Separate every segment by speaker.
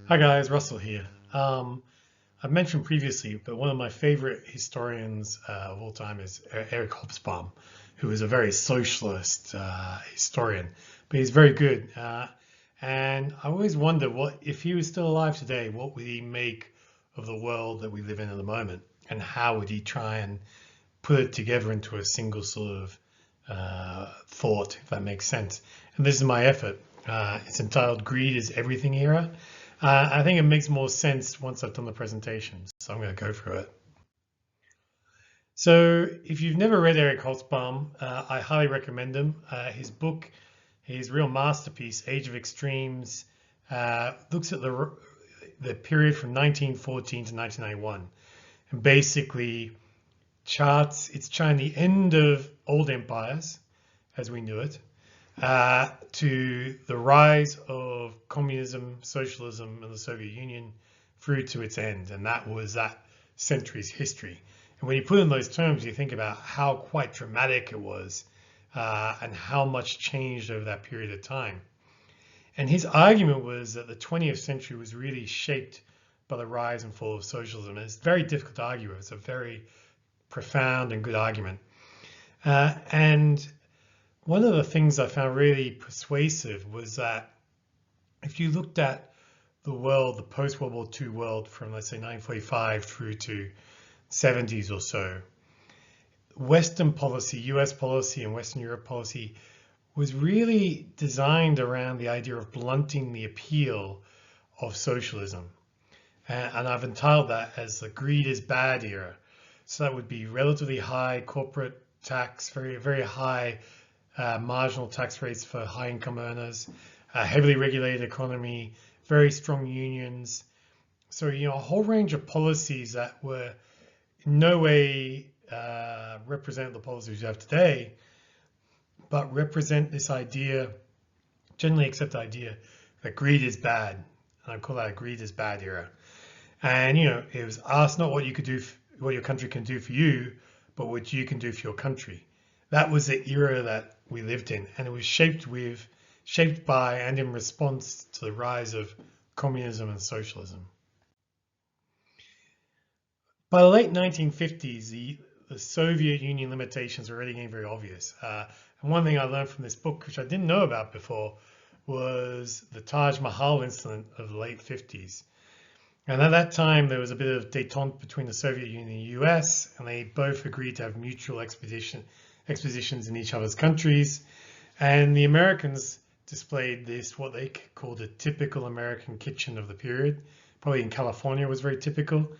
Speaker 1: Hi guys, Russell here. I've mentioned previously, but one of my favorite historians of all time is Eric Hobsbawm, who is a very socialist historian, but he's very good. And I always wonder what if he was still alive today, what would he make of the world that we live in at the moment, and how would he try and put it together into a single sort of thought, if that makes sense. And this is my effort. It's entitled Greed is Everything Era. I think it makes more sense once I've done the presentation, so I'm going to go through it. So if you've never read Eric Hobsbawm, I highly recommend him. His book, his real masterpiece, Age of Extremes, looks at the period from 1914 to 1991 and basically it's showing the end of old empires as we knew it, to the rise of communism, socialism, and the Soviet Union through to its end. And that was that century's history. And when you put in those terms, you think about how quite dramatic it was and how much changed over that period of time. And his argument was that the 20th century was really shaped by the rise and fall of socialism. And it's very difficult to argue with. It's a very profound and good argument. And one of the things I found really persuasive was that if you looked at the world, the post-World War II world from, let's say, 1945 through to 70s or so, Western policy, US policy and Western Europe policy was really designed around the idea of blunting the appeal of socialism. And I've entitled that as the greed is bad era. So that would be relatively high corporate tax, very, very high marginal tax rates for high income earners, heavily regulated economy, very strong unions. So, a whole range of policies that were in no way represent the policies we have today, but represent this idea, generally accepted idea, that greed is bad. And I call that a greed is bad era. And, it was asked not what you could do, what your country can do for you, but what you can do for your country. That was the era that we lived in, and it was shaped by and in response to the rise of communism and socialism. By the late 1950s, the Soviet Union limitations were already getting very obvious. And one thing I learned from this book, which I didn't know about before, was the Taj Mahal incident of the late 50s. And at that time, there was a bit of détente between the Soviet Union and the US, and they both agreed to have mutual expositions in each other's countries. And the Americans displayed this, what they called a typical American kitchen of the period. Probably in California was very typical.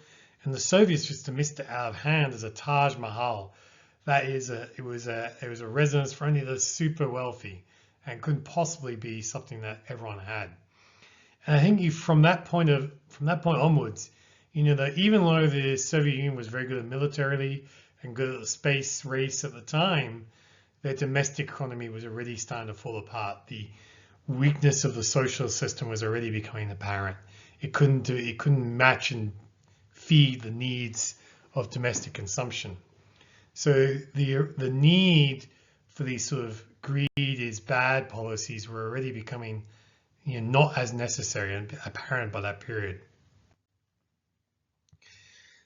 Speaker 1: And the Soviets just dismissed it out of hand as a Taj Mahal. It was a residence for only the super wealthy and couldn't possibly be something that everyone had. And I think from that point onwards, that even though the Soviet Union was very good militarily and good at the space race at the time, their domestic economy was already starting to fall apart. The weakness of the social system was already becoming apparent. It couldn't match and feed the needs of domestic consumption. So the need for these sort of greed is bad policies were already becoming not as necessary and apparent by that period.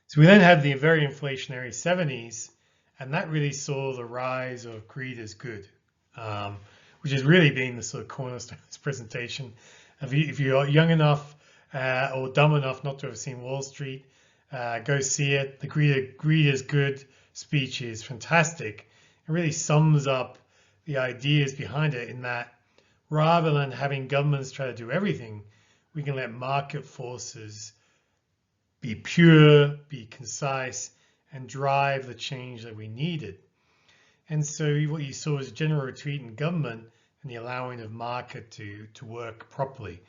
Speaker 1: So we then had the very inflationary 70s, and that really saw the rise of greed as good, which has really been the sort of cornerstone of this presentation. If you're young enough or dumb enough not to have seen Wall Street, go see it. The greed is good speech is fantastic. It really sums up the ideas behind it in that rather than having governments try to do everything, we can let market forces be pure, be concise, and drive the change that we needed. And so what you saw was a general retreat in government and the allowing of market to work properly.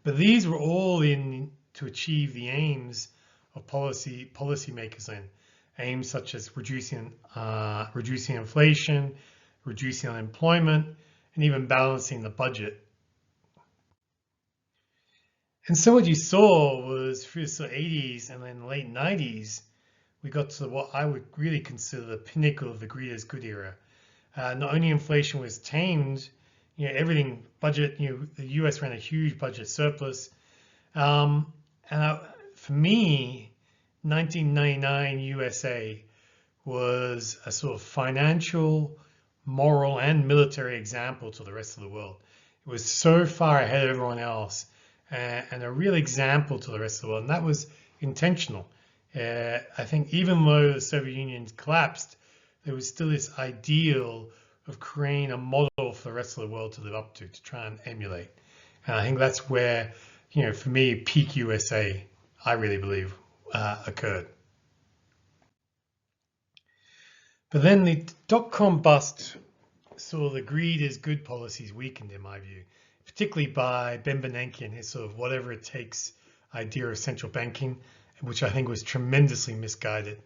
Speaker 1: But these were all in to achieve the aims of policymakers in aims such as reducing inflation, reducing unemployment, and even balancing the budget. And so what you saw was through the 80s and then late 90s, we got to what I would really consider the pinnacle of the greed is good era. Not only inflation was tamed, everything budget, the US ran a huge budget surplus. Um, for me, 1999 USA was a sort of financial, moral, and military example to the rest of the world. It was so far ahead of everyone else, and a real example to the rest of the world, and that was intentional. I think even though the Soviet Union collapsed, there was still this ideal of creating a model for the rest of the world to live up to try and emulate. And I think that's where, for me, peak USA, I really believe, occurred. But then the dot-com bust saw the greed is good policies weakened, in my view, particularly by Ben Bernanke and his sort of whatever it takes idea of central banking, which I think was tremendously misguided.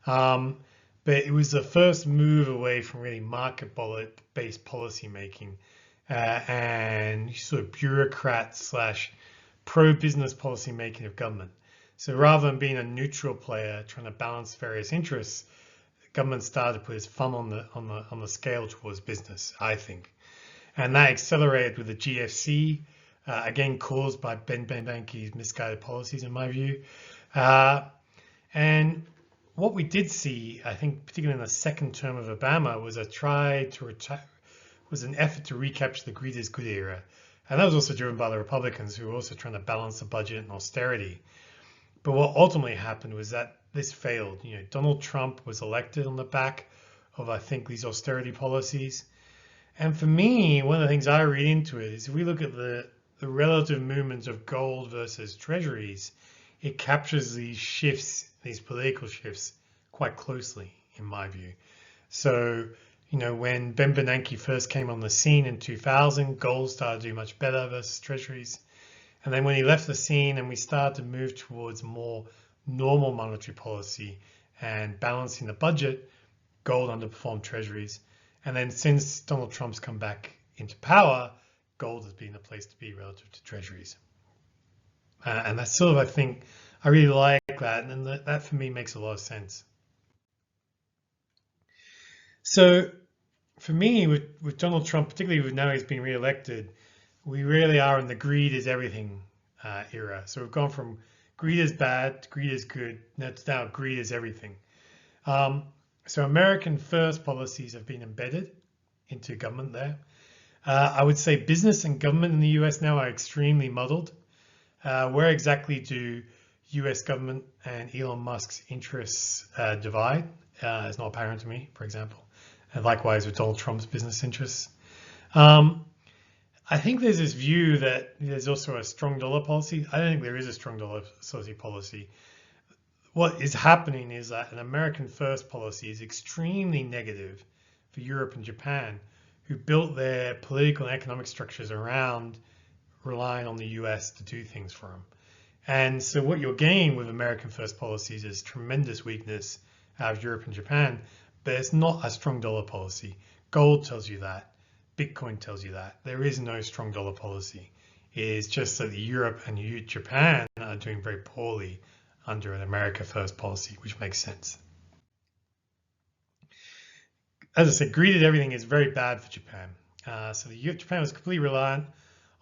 Speaker 1: Um, but it was the first move away from really market-based policy making and sort of bureaucrat slash pro-business policy making of government. So rather than being a neutral player trying to balance various interests, government started to put its thumb on the scale towards business, I think, and that accelerated with the GFC, again caused by Ben Bernanke's misguided policies, in my view. And what we did see, I think, particularly in the second term of Obama, was an effort to recapture the greed is good era, and that was also driven by the Republicans, who were also trying to balance the budget and austerity. But what ultimately happened was that this failed. Donald Trump was elected on the back of, I think, these austerity policies. And for me, one of the things I read into it is if we look at the relative movements of gold versus treasuries, it captures these shifts, these political shifts, quite closely, in my view. So, when Ben Bernanke first came on the scene in 2000, gold started to do much better versus treasuries. And then when he left the scene and we started to move towards more normal monetary policy and balancing the budget, gold underperformed treasuries. And then since Donald Trump's come back into power, gold has been the place to be relative to treasuries. And that's sort of, I think, I really like that. And that for me makes a lot of sense. So for me, with Donald Trump, particularly with now he's been re-elected, we really are in the greed is everything era. So we've gone from greed is bad to greed is good. That's now greed is everything. So American first policies have been embedded into government there. I would say business and government in the US now are extremely muddled. Where exactly do US government and Elon Musk's interests divide? It's not apparent to me, for example. And likewise with Donald Trump's business interests. I think there's this view that there's also a strong dollar policy. I don't think there is a strong dollar policy. What is happening is that an American first policy is extremely negative for Europe and Japan, who built their political and economic structures around relying on the US to do things for them. And so what you're getting with American first policies is tremendous weakness out of Europe and Japan, but it's not a strong dollar policy. Gold tells you that. Bitcoin tells you that. There is no strong dollar policy. It is just that Europe and Japan are doing very poorly under an America First policy, which makes sense. As I said, greed at everything is very bad for Japan. So Japan was completely reliant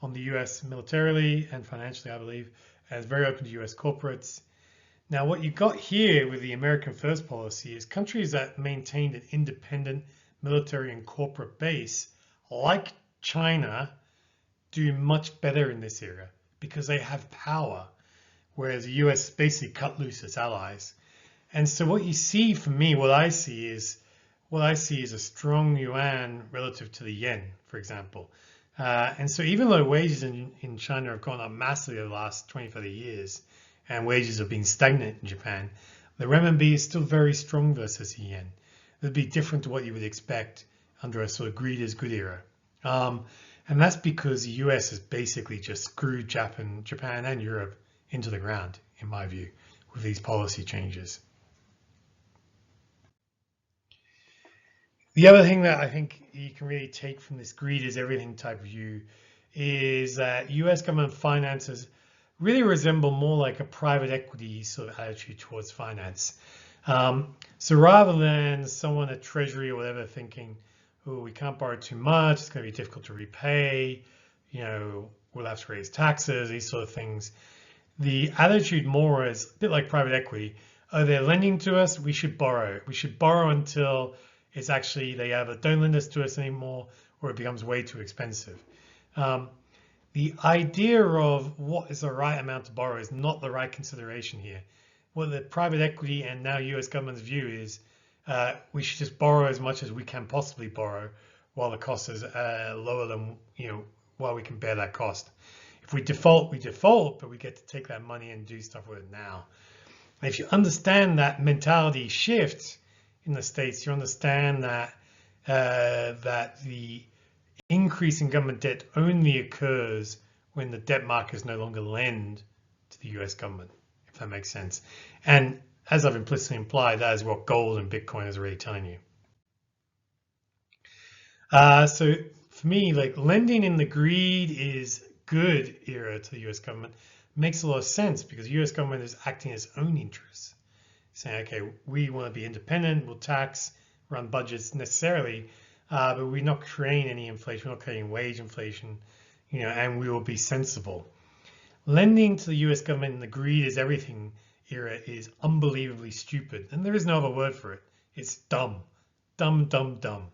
Speaker 1: on the US militarily and financially, I believe, and is very open to US corporates. Now, what you got here with the American First policy is countries that maintained an independent military and corporate base, like China, do much better in this era because they have power, whereas the US basically cut loose its allies. And so what you see for me, what I see is a strong yuan relative to the yen, for example. And so even though wages in China have gone up massively over the last 20, 30 years, and wages have been stagnant in Japan, the renminbi is still very strong versus the yen. It would be different to what you would expect under a sort of greed is good era. And that's because the US has basically just screwed Japan and Europe into the ground, in my view, with these policy changes. The other thing that I think you can really take from this greed is everything type view is that US government finances really resemble more like a private equity sort of attitude towards finance. So rather than someone at Treasury or whatever thinking, oh, we can't borrow too much, it's going to be difficult to repay, we'll have to raise taxes, these sort of things. the attitude more is a bit like private equity. Oh, they're lending to us, we should borrow. We should borrow until it's actually they either don't lend us to us anymore or it becomes way too expensive. The idea of what is the right amount to borrow is not the right consideration here. What the private equity and now US government's view is, we should just borrow as much as we can possibly borrow while the cost is lower than, while we can bear that cost. If we default, we default, but we get to take that money and do stuff with it now. And if you understand that mentality shift in the States, you understand that that the increase in government debt only occurs when the debt markets no longer lend to the US government, if that makes sense. And as I've implicitly implied, that is what gold and Bitcoin is really telling you. So for me, like lending in the greed is good era to the US government makes a lot of sense because the US government is acting in its own interests, saying, okay, we want to be independent, we'll tax, run budgets necessarily, but we're not creating any inflation, we're not creating wage inflation, and we will be sensible. Lending to the US government in the greed is everything era is unbelievably stupid, and there is no other word for it. It's dumb, dumb, dumb, dumb.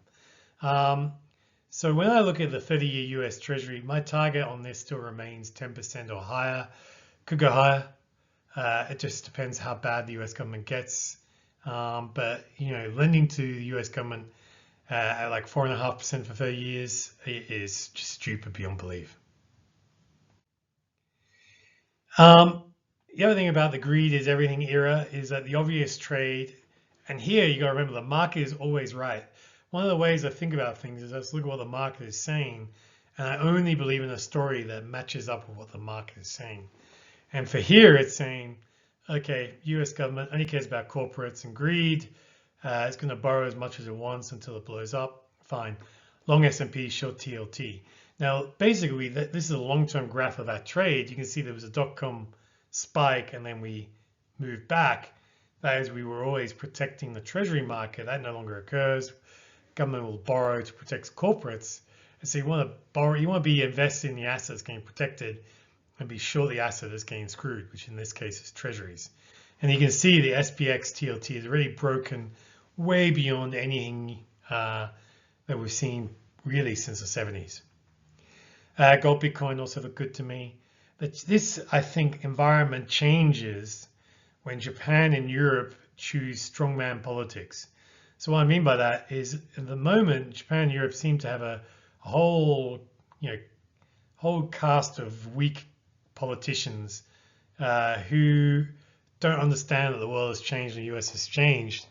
Speaker 1: So when I look at the 30-year US Treasury, my target on this still remains 10% or higher. Could go higher. It just depends how bad the US government gets. But lending to the US government at like 4.5% for 30 years is just stupid beyond belief. The other thing about the greed is everything era is that the obvious trade, and here you got to remember the market is always right. One of the ways I think about things is I just look at what the market is saying, and I only believe in a story that matches up with what the market is saying. And for here, it's saying, okay, US government only cares about corporates and greed. It's going to borrow as much as it wants until it blows up. Fine. Long S&P, short TLT. Now, basically, this is a long-term graph of that trade. You can see there was a dot-com spike, and then we moved back. That is, we were always protecting the treasury market. That no longer occurs. Government will borrow to protect corporates. And so you want to borrow, you want to be invested in the assets getting protected and be sure the asset is getting screwed, which in this case is treasuries. And you can see the SPX TLT is really broken way beyond anything that we've seen really since the 70s. Gold, Bitcoin also look good to me. But this, I think, environment changes when Japan and Europe choose strongman politics. So what I mean by that is, at the moment, Japan and Europe seem to have a whole cast of weak politicians who don't understand that the world has changed and the US has changed,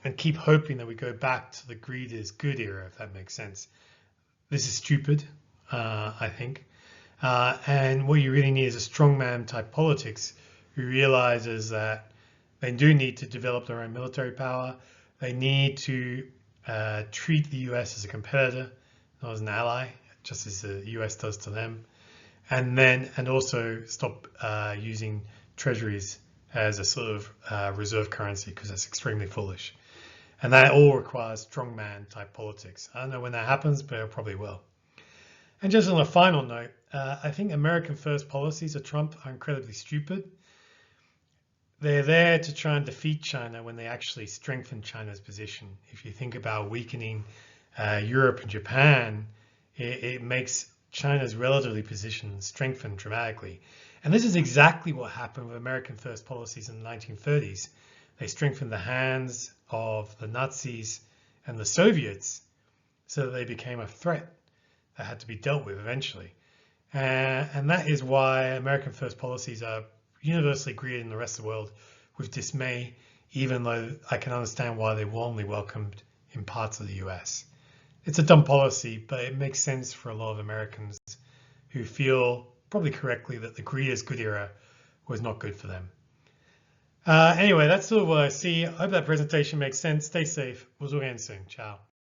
Speaker 1: and keep hoping that we go back to the greed is good era, if that makes sense. This is stupid, I think. And what you really need is a strongman type politics who realizes that they do need to develop their own military power. They need to treat the US as a competitor, not as an ally, just as the US does to them. And also stop using treasuries as a sort of reserve currency, because that's extremely foolish. And that all requires strongman type politics. I don't know when that happens, but it probably will. And just on a final note, I think American first policies of Trump are incredibly stupid. They're there to try and defeat China when they actually strengthen China's position. If you think about weakening Europe and Japan, it makes China's relatively position strengthen dramatically. And this is exactly what happened with American first policies in the 1930s. They strengthened the hands of the Nazis and the Soviets so that they became a threat that had to be dealt with eventually. And that is why American first policies are universally greeted in the rest of the world with dismay, even though I can understand why they're warmly welcomed in parts of the US. It's a dumb policy, but it makes sense for a lot of Americans who feel, probably correctly, that the greed is good era was not good for them. Anyway, that's sort of what I see. I hope that presentation makes sense. Stay safe. We'll talk again soon. Ciao.